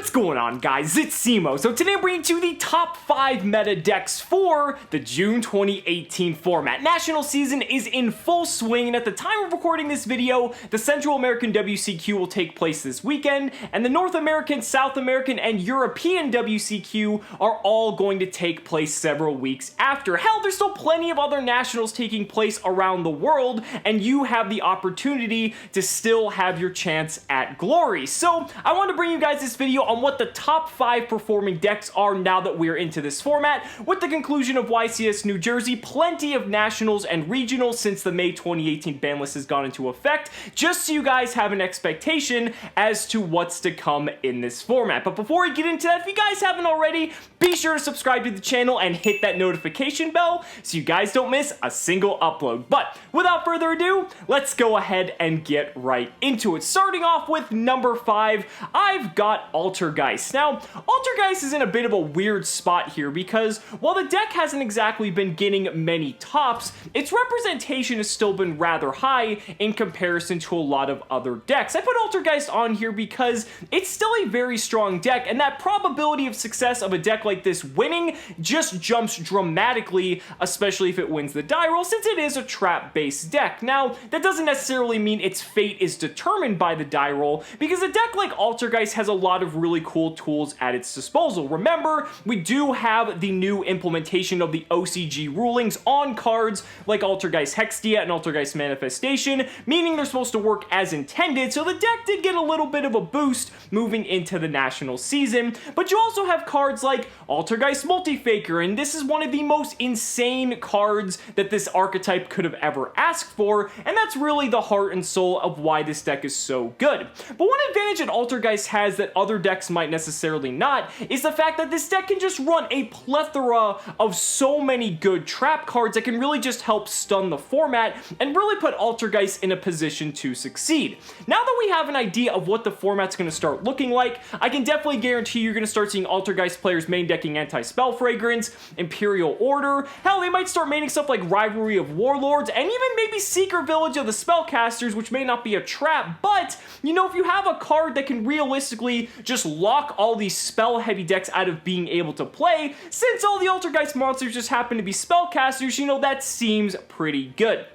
What's going on, guys? It's Cimoooooooo. So today I'm bringing you the top 5 meta decks for the June 2018 format. National season is in full swing, and at the time of recording this video, the Central American WCQ will take place this weekend, and the North American, South American, and European WCQ are all going to take place several weeks after. Hell, there's still plenty of other nationals taking place around the world, and you have the opportunity to still have your chance at glory. So I want to bring you guys this video on what the top 5 performing decks are now that we're into this format. With the conclusion of YCS New Jersey, plenty of nationals and regionals since the May 2018 ban list has gone into effect, just so you guys have an expectation as to what's to come in this format. But before we get into that, if you guys haven't already, be sure to subscribe to the channel and hit that notification bell so you guys don't miss a single upload. But without further ado, let's go ahead and get right into it. Starting off with number 5, I've got Altergeist. Now, Altergeist is in a bit of a weird spot here because while the deck hasn't exactly been getting many tops, its representation has still been rather high in comparison to a lot of other decks. I put Altergeist on here because it's still a very strong deck, and that probability of success of a deck like this winning just jumps dramatically, especially if it wins the die roll, since it is a trap-based deck. Now, that doesn't necessarily mean its fate is determined by the die roll, because a deck like Altergeist has a lot of really cool tools at its disposal. Remember, we do have the new implementation of the OCG rulings on cards like Altergeist Hextia and Altergeist Manifestation, meaning they're supposed to work as intended, so the deck did get a little bit of a boost moving into the national season. But you also have cards like Altergeist Multifaker, and this is one of the most insane cards that this archetype could have ever asked for, and that's really the heart and soul of why this deck is so good. But one advantage that Altergeist has that other decks might necessarily not is the fact that this deck can just run a plethora of so many good trap cards that can really just help stun the format and really put Altergeist in a position to succeed. Now that we have an idea of what the format's going to start looking like, I can definitely guarantee you're going to start seeing Altergeist players main decking Anti-Spell Fragrance, Imperial Order, hell, they might start maining stuff like Rivalry of Warlords, and even maybe Secret Village of the Spellcasters, which may not be a trap, but, you know, if you have a card that can realistically just lock all these spell-heavy decks out of being able to play, since all the Altergeist monsters just happen to be Spellcasters, you know, that seems pretty good.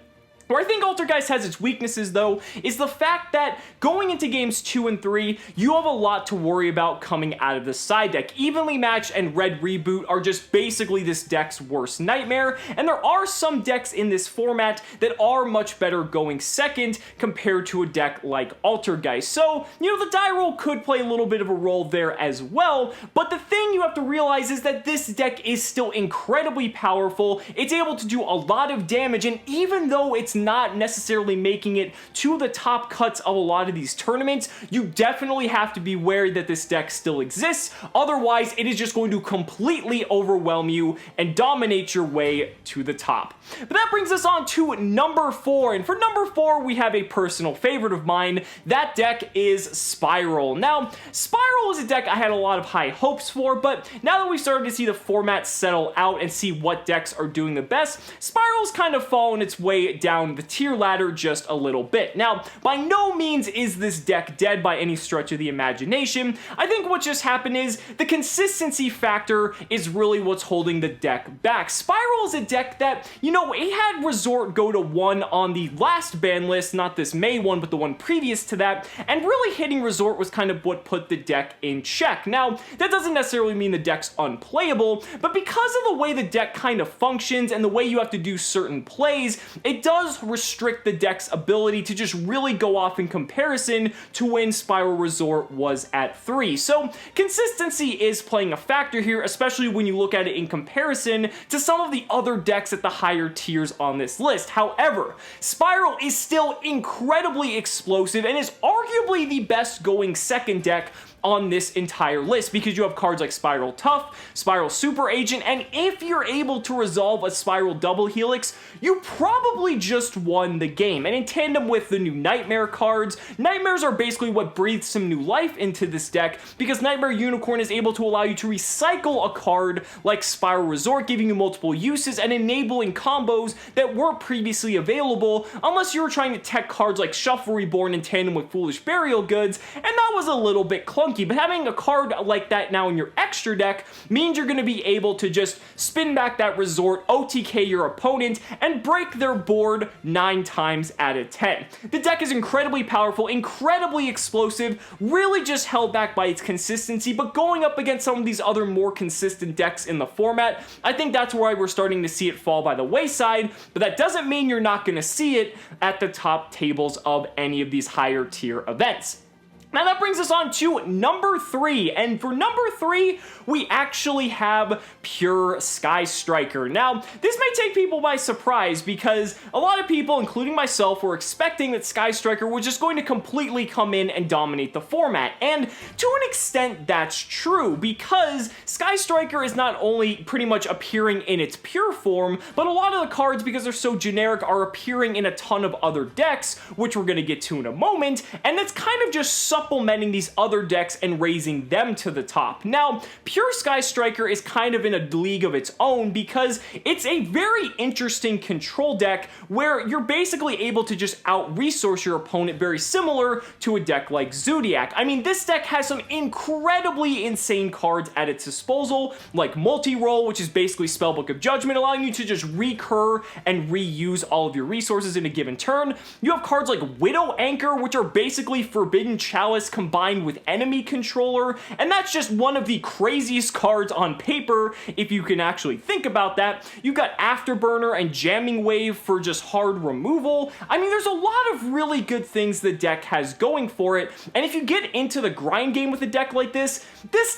Where I think Altergeist has its weaknesses, though, is the fact that going into games 2 and 3, you have a lot to worry about coming out of the side deck. Evenly Matched and Red Reboot are just basically this deck's worst nightmare, and there are some decks in this format that are much better going second compared to a deck like Altergeist. So, you know, the die roll could play a little bit of a role there as well, but the thing you have to realize is that this deck is still incredibly powerful. It's able to do a lot of damage, and even though it's not necessarily making it to the top cuts of a lot of these tournaments, you definitely have to be wary that this deck still exists. Otherwise, it is just going to completely overwhelm you and dominate your way to the top. But that brings us on to number 4, and for number 4, we have a personal favorite of mine. That deck is Spiral. Now, Spiral is a deck I had a lot of high hopes for, but now that we've started to see the format settle out and see what decks are doing the best, Spiral's kind of fallen its way down the tier ladder just a little bit. Now, by no means is this deck dead by any stretch of the imagination. I think what just happened is the consistency factor is really what's holding the deck back. Spiral is a deck that, you know, it had Resort go to 1 on the last ban list, not this May one, but the one previous to that, and really hitting Resort was kind of what put the deck in check. Now, that doesn't necessarily mean the deck's unplayable, but because of the way the deck kind of functions and the way you have to do certain plays, it does restrict the deck's ability to just really go off in comparison to when Spiral Resort was at 3. So consistency is playing a factor here, especially when you look at it in comparison to some of the other decks at the higher tiers on this list. However, Spiral is still incredibly explosive and is arguably the best going second deck on this entire list, because you have cards like Spiral Tough, Spiral Super Agent, and if you're able to resolve a Spiral Double Helix, you probably just won the game. And in tandem with the new Nightmare cards, Nightmares are basically what breathes some new life into this deck, because Nightmare Unicorn is able to allow you to recycle a card like Spiral Resort, giving you multiple uses and enabling combos that weren't previously available, unless you were trying to tech cards like Shuffle Reborn in tandem with Foolish Burial Goods, and that was a little bit clunky clunky, but having a card like that now in your extra deck means you're going to be able to just spin back that resort, OTK your opponent, and break their board 9 times out of 10. The deck is incredibly powerful, incredibly explosive, really just held back by its consistency, but going up against some of these other more consistent decks in the format, I think that's why we're starting to see it fall by the wayside, but that doesn't mean you're not going to see it at the top tables of any of these higher tier events. Now that brings us on to number 3, and for number 3, we actually have Pure Sky Striker. Now, this may take people by surprise because a lot of people, including myself, were expecting that Sky Striker was just going to completely come in and dominate the format, and to an extent that's true because Sky Striker is not only pretty much appearing in its pure form, but a lot of the cards, because they're so generic, are appearing in a ton of other decks, which we're going to get to in a moment, and that's kind of just supplementing these other decks and raising them to the top. Now, Pure Sky Striker is kind of in a league of its own because it's a very interesting control deck where you're basically able to just out-resource your opponent, very similar to a deck like Zodiac. I mean, this deck has some incredibly insane cards at its disposal, like Multi-Roll, which is basically Spellbook of Judgment, allowing you to just recur and reuse all of your resources in a given turn. You have cards like Widow Anchor, which are basically Forbidden Chalice combined with Enemy Controller, and that's just one of the craziest cards on paper if you can actually think about that. You've got Afterburner and Jamming Wave for just hard removal. I mean, there's a lot of really good things the deck has going for it, and if you get into the grind game with a deck like this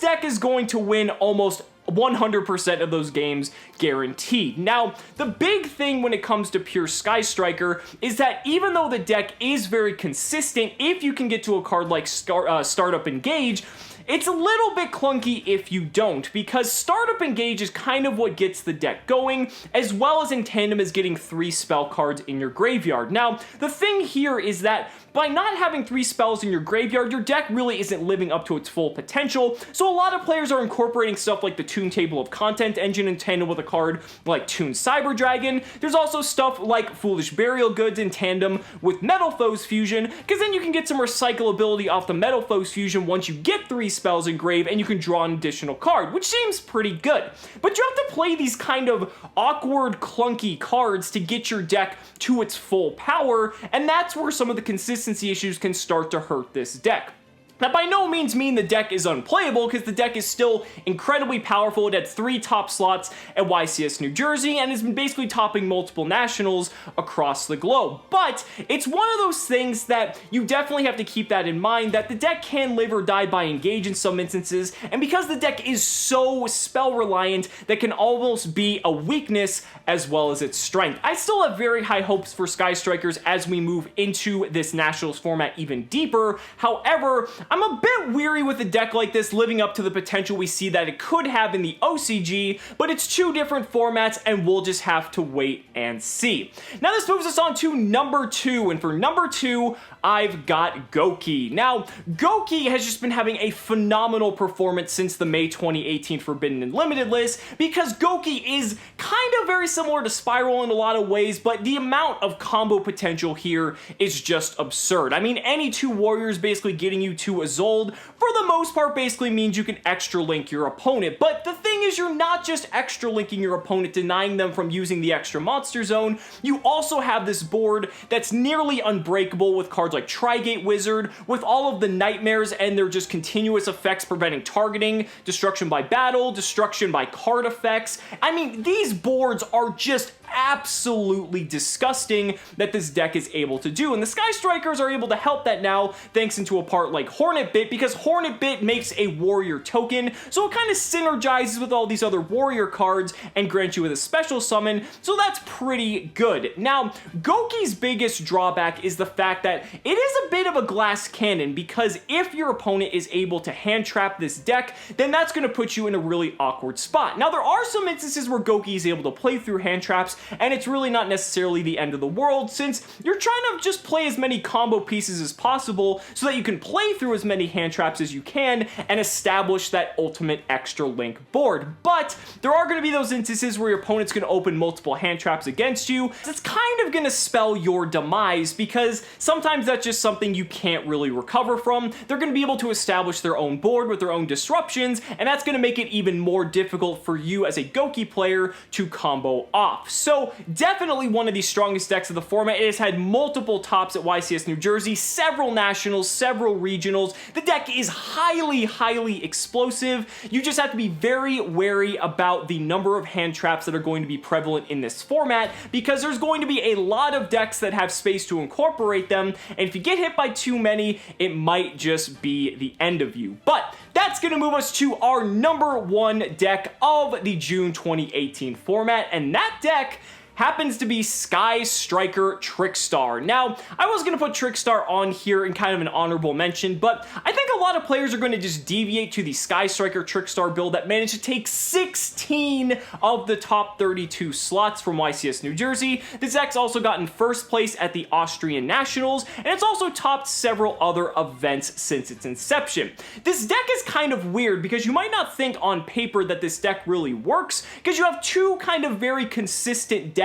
deck is going to win almost 100% of those games guaranteed. Now, the big thing when it comes to Pure Sky Striker is that even though the deck is very consistent, if you can get to a card like Startup Engage, it's a little bit clunky if you don't, because Startup Engage is kind of what gets the deck going, as well as in tandem as getting 3 spell cards in your graveyard. Now, the thing here is that by not having 3 spells in your graveyard, your deck really isn't living up to its full potential, so a lot of players are incorporating stuff like the Toon Table of Content engine in tandem with a card like Toon Cyber Dragon. There's also stuff like Foolish Burial Goods in tandem with Metal Foes Fusion, because then you can get some recyclability off the Metal Foes Fusion once you get 3 spells in grave and you can draw an additional card, which seems pretty good. But you have to play these kind of awkward, clunky cards to get your deck to its full power, and that's where some of the consistency issues can start to hurt this deck. That by no means mean the deck is unplayable, because the deck is still incredibly powerful. It had 3 top slots at YCS New Jersey and has been basically topping multiple nationals across the globe. But it's one of those things that you definitely have to keep that in mind, that the deck can live or die by Engage in some instances, and because the deck is so spell reliant, that can almost be a weakness as well as its strength. I still have very high hopes for Sky Strikers as we move into this nationals format even deeper. However, I'm a bit weary with a deck like this living up to the potential we see that it could have in the OCG, but it's 2 different formats and we'll just have to wait and see. Now this moves us on to number 2, and for number 2, I've got Goki. Now, Goki has just been having a phenomenal performance since the May 2018 Forbidden and Limited list, because Goki is kind of very similar to Spiral in a lot of ways, but the amount of combo potential here is just absurd. I mean, any 2 warriors basically getting you to Isolde, for the most part, basically means you can extra link your opponent. But the thing is, you're not just extra linking your opponent, denying them from using the extra monster zone. You also have this board that's nearly unbreakable with cards like Trigate Wizard, with all of the nightmares and their just continuous effects preventing targeting, destruction by battle, destruction by card effects. I mean, these boards are just absolutely disgusting that this deck is able to do, and the Sky Strikers are able to help that now thanks into a part like Hornet Bit, because Hornet Bit makes a warrior token, so it kind of synergizes with all these other warrior cards and grants you with a special summon, so that's pretty good. Now, Goki's biggest drawback is the fact that it is a bit of a glass cannon, because if your opponent is able to hand trap this deck, then that's going to put you in a really awkward spot. Now, there are some instances where Goki is able to play through hand traps, and it's really not necessarily the end of the world, since you're trying to just play as many combo pieces as possible so that you can play through as many hand traps as you can and establish that ultimate extra link board. board. But there are going to be those instances where your opponent's going to open multiple hand traps against you. It's kind of going to spell your demise, because sometimes that's just something you can't really recover from. They're going to be able to establish their own board with their own disruptions, and that's going to make it even more difficult for you as a Goki player to combo off. So definitely one of the strongest decks of the format. It has had multiple tops at YCS New Jersey, several nationals, several regionals. The deck is highly explosive. You just have to be very wary about the number of hand traps that are going to be prevalent in this format, because there's going to be a lot of decks that have space to incorporate them, and if you get hit by too many, it might just be the end of you. But that's going to move us to our number one deck of the June 2018 format, and that deck happens to be Sky Striker Trickstar. Now, I was going to put Trickstar on here in kind of an honorable mention, but I think a lot of players are going to just deviate to the Sky Striker Trickstar build that managed to take 16 of the top 32 slots from YCS New Jersey. This deck's also gotten first place at the Austrian Nationals, and it's also topped several other events since its inception. This deck is kind of weird because you might not think on paper that this deck really works, because you have two kind of very consistent decks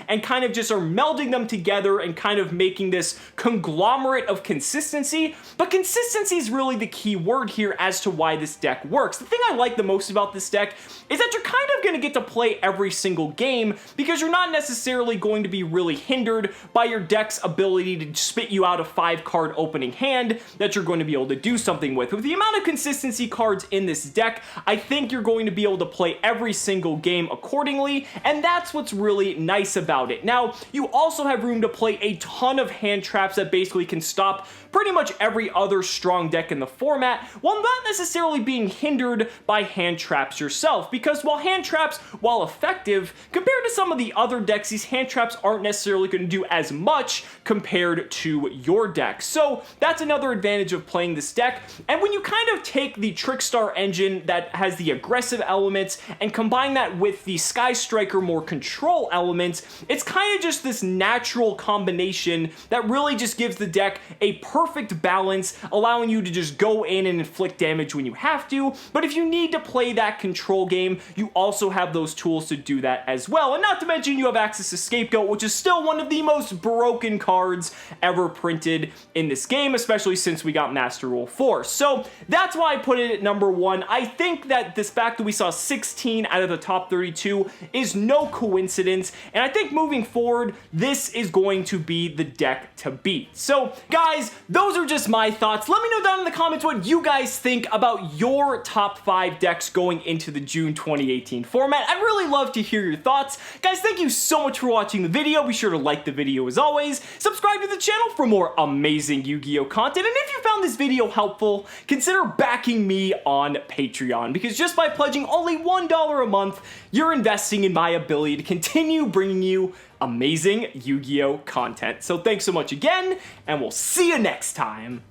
and kind of just are melding them together and kind of making this conglomerate of consistency. But consistency is really the key word here as to why this deck works. The thing I like the most about this deck is that you're kind of going to get to play every single game, because you're not necessarily going to be really hindered by your deck's ability to spit you out a 5-card opening hand that you're going to be able to do something with. With the amount of consistency cards in this deck, I think you're going to be able to play every single game accordingly, and that's what's really nice about it. Now, you also have room to play a ton of hand traps that basically can stop pretty much every other strong deck in the format, while not necessarily being hindered by hand traps yourself, because while hand traps, while effective, compared to some of the other decks, these hand traps aren't necessarily going to do as much compared to your deck. So that's another advantage of playing this deck. And when you kind of take the Trickstar engine that has the aggressive elements and combine that with the Sky Striker more control elements, it's kind of just this natural combination that really just gives the deck a perfect balance, allowing you to just go in and inflict damage when you have to. But if you need to play that control game, you also have those tools to do that as well. And not to mention, you have access to Scapegoat, which is still one of the most broken cards ever printed in this game, especially since we got Master Rule 4. So that's why I put it at number one. I think that this fact that we saw 16 out of the top 32 is no coincidence, and I think moving forward, this is going to be the deck to beat. So guys, those are just my thoughts. Let me know down in the comments what you guys think about your top 5 decks going into the June 2018 format. I'd really love to hear your thoughts. Guys, thank you so much for watching the video. Be sure to like the video as always. Subscribe to the channel for more amazing Yu-Gi-Oh content. And if you found this video helpful, consider backing me on Patreon, because just by pledging only $1 a month, you're investing in my ability to continue bringing you amazing Yu-Gi-Oh content. So thanks so much again, and we'll see you next time.